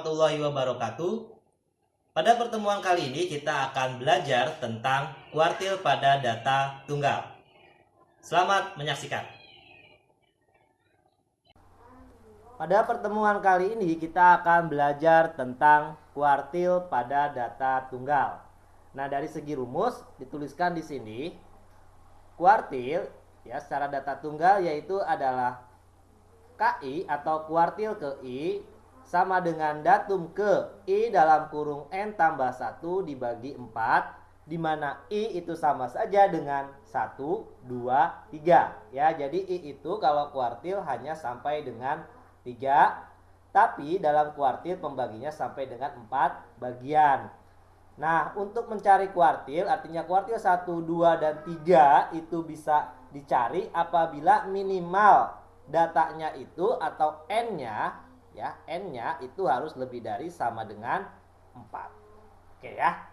warahmatullahi wabarakatuh. Pada pertemuan kali ini kita akan belajar tentang kuartil pada data tunggal. Selamat menyaksikan. Pada pertemuan kali ini kita akan belajar tentang kuartil pada data tunggal. Nah, dari segi rumus dituliskan di sini. Kuartil ya secara data tunggal yaitu adalah KI atau kuartil ke I sama dengan datum ke I dalam kurung N tambah 1 dibagi 4, di mana I itu sama saja dengan 1, 2, 3 ya. Jadi I itu kalau kuartil hanya sampai dengan 3, tapi dalam kuartil pembaginya sampai dengan 4 bagian. Nah, untuk mencari kuartil, artinya kuartil 1, 2, dan 3 itu bisa dicari apabila minimal datanya itu atau N-nya ya, N-nya itu harus lebih dari sama dengan 4. Oke ya.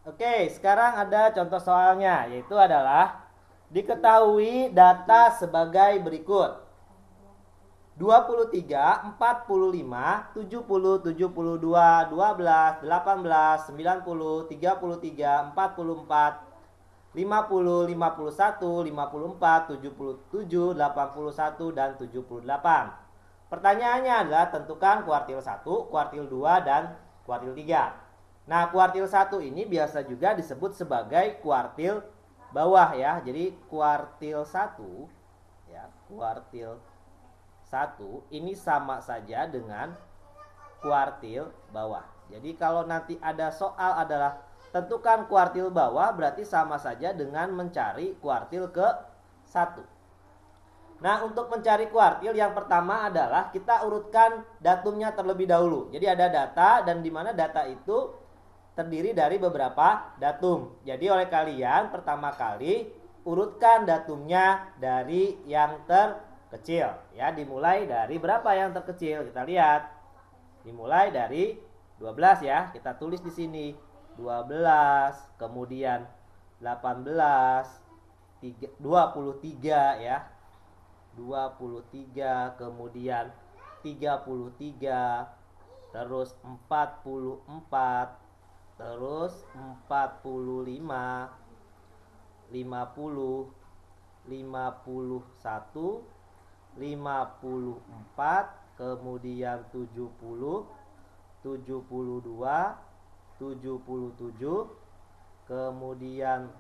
Oke, sekarang ada contoh soalnya, yaitu adalah diketahui data sebagai berikut. 23, 45, 70, 72, 12, 18, 90, 33, 44, 50, 51, 54, 77, 81, dan 78. Pertanyaannya adalah tentukan kuartil 1, kuartil 2, dan kuartil 3. Nah, kuartil 1 ini biasa juga disebut sebagai kuartil bawah ya. Jadi kuartil 1 ya, kuartil 1 ini sama saja dengan kuartil bawah. Jadi kalau nanti ada soal adalah tentukan kuartil bawah, berarti sama saja dengan mencari kuartil ke 1. Nah, untuk mencari kuartil yang pertama adalah kita urutkan datumnya terlebih dahulu. Jadi ada data dan di mana data itu terdiri dari beberapa datum. Jadi oleh kalian pertama kali urutkan datumnya dari yang terkecil ya, dimulai dari berapa yang terkecil? Kita lihat. Dimulai dari 12 ya. Kita tulis di sini 12, kemudian 18, 23 ya. 23, kemudian 33, terus 44, terus 45, 50, 51, 54, kemudian 70, 72, 77, kemudian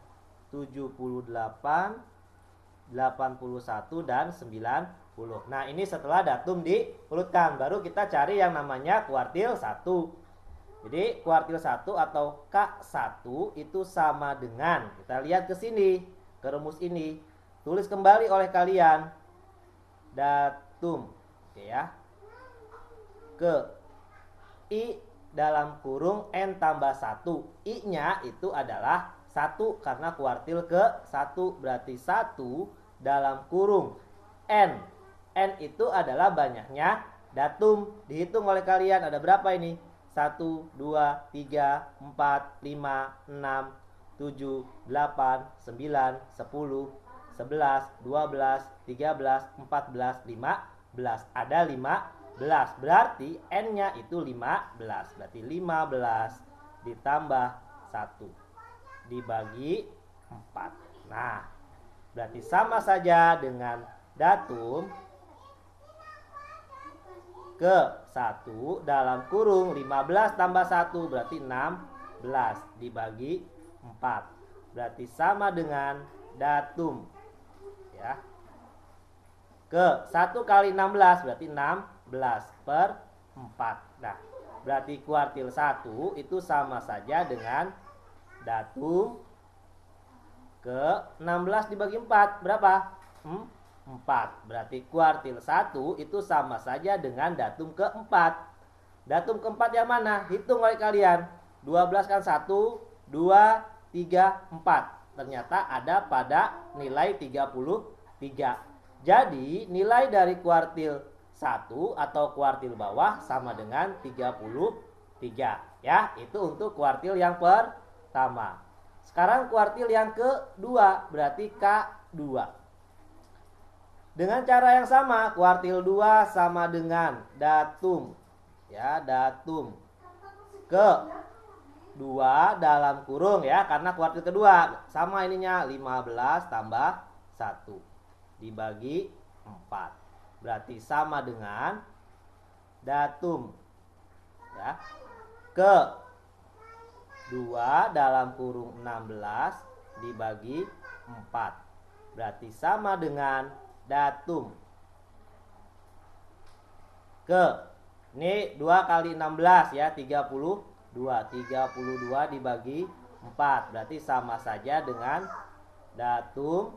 78, 81, dan 90. Nah, ini setelah datum diurutkan, baru kita cari yang namanya kuartil 1. Jadi kuartil 1 atau K1 itu sama dengan, kita lihat ke sini, ke rumus ini. Tulis kembali oleh kalian datum ya, ke I dalam kurung N tambah 1. I-nya itu adalah 1 karena kuartil ke 1, berarti 1 dalam kurung N. N itu adalah banyaknya datum. Dihitung oleh kalian ada berapa ini? 1, 2, 3, 4, 5, 6, 7, 8, 9, 10, 11, 12, 13, 14, 15. Ada 15. Berarti N-nya itu 15. Berarti 15 ditambah 1 dibagi 4. Nah, berarti sama saja dengan datum ke 1 dalam kurung 15 tambah 1 berarti 16 dibagi 4. Berarti sama dengan datum ya, ke 1 kali 16 berarti 16 per 4. Nah, berarti kuartil 1 itu sama saja dengan datum ke 16 dibagi 4 berapa? 4. Berarti kuartil 1 itu sama saja dengan datum ke-4. Datum ke-4 yang mana? Hitung oleh kalian. 12 kan 1, 2, 3, 4. Ternyata ada pada nilai 33. Jadi nilai dari kuartil 1 atau kuartil bawah sama dengan 33. Ya, itu untuk kuartil yang pertama. Sekarang kuartil yang kedua, berarti K2. Dengan cara yang sama, kuartil 2 sama dengan datum ya, datum ke 2 dalam kurung ya, karena kuartil kedua sama ininya 15 tambah 1 dibagi 4. Berarti sama dengan datum ya ke 2 dalam kurung 16 dibagi 4. Berarti sama dengan datum ke, ini 2 kali 16 ya, 32 dibagi 4. Berarti sama saja dengan datum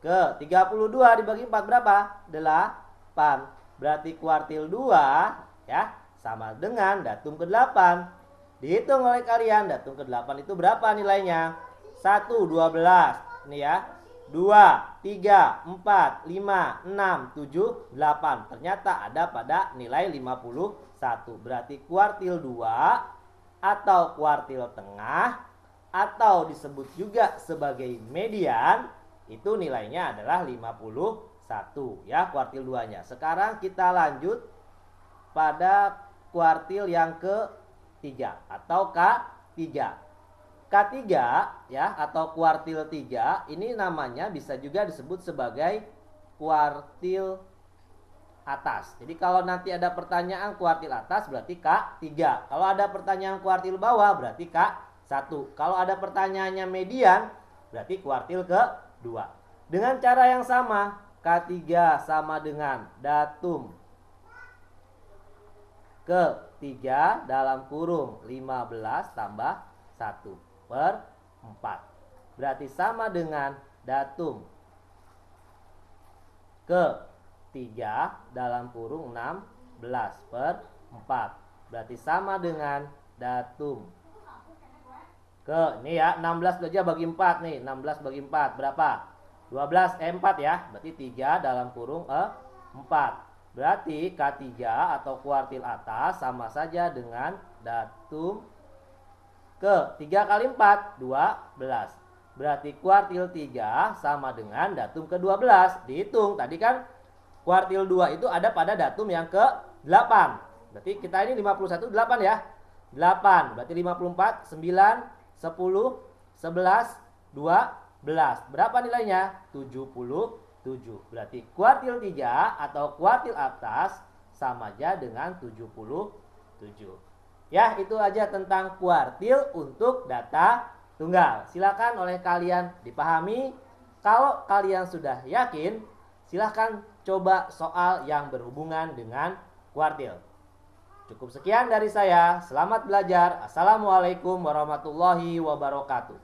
ke 32 dibagi 4 berapa? 8. Berarti kuartil 2 ya sama dengan datum ke-8. Dihitung oleh kalian, datum ke-8 itu berapa nilainya? 1, 12. Ini ya. 2, 3, 4, 5, 6, 7, 8. Ternyata ada pada nilai 51. Berarti kuartil 2 atau kuartil tengah atau disebut juga sebagai median itu nilainya adalah 51 ya, kuartil 2-nya. Sekarang kita lanjut pada kuartil yang ke-3 atau K3. K3 ya atau kuartil 3 ini namanya bisa juga disebut sebagai kuartil atas. Jadi kalau nanti ada pertanyaan kuartil atas berarti K3. Kalau ada pertanyaan kuartil bawah berarti K1. Kalau ada pertanyaannya median berarti kuartil ke-2. Dengan cara yang sama, K3 sama dengan datum ke-3 dalam kurung 15 tambah 1 per 4. Berarti sama dengan datum ke-3 dalam kurung 16 per 4. Berarti sama dengan datum ini ya, 16 aja bagi 4 nih. 16 bagi 4 berapa? 4 ya. Berarti 3 dalam kurung 4. Berarti K3 atau kuartil atas sama saja dengan datum ke 3 kali 4, 12. Berarti kuartil 3 sama dengan datum ke-12. Dihitung, tadi kan kuartil 2 itu ada pada datum yang ke-8. Berarti kita ini 51, 8 ya. 8, berarti 54, 9, 10, 11, 12. Berapa nilainya? 77. Berarti kuartil 3 atau kuartil atas sama aja dengan 77. Ya, itu aja tentang kuartil untuk data tunggal. Silakan oleh kalian dipahami. Kalau kalian sudah yakin, silakan coba soal yang berhubungan dengan kuartil. Cukup sekian dari saya. Selamat belajar. Assalamualaikum warahmatullahi wabarakatuh.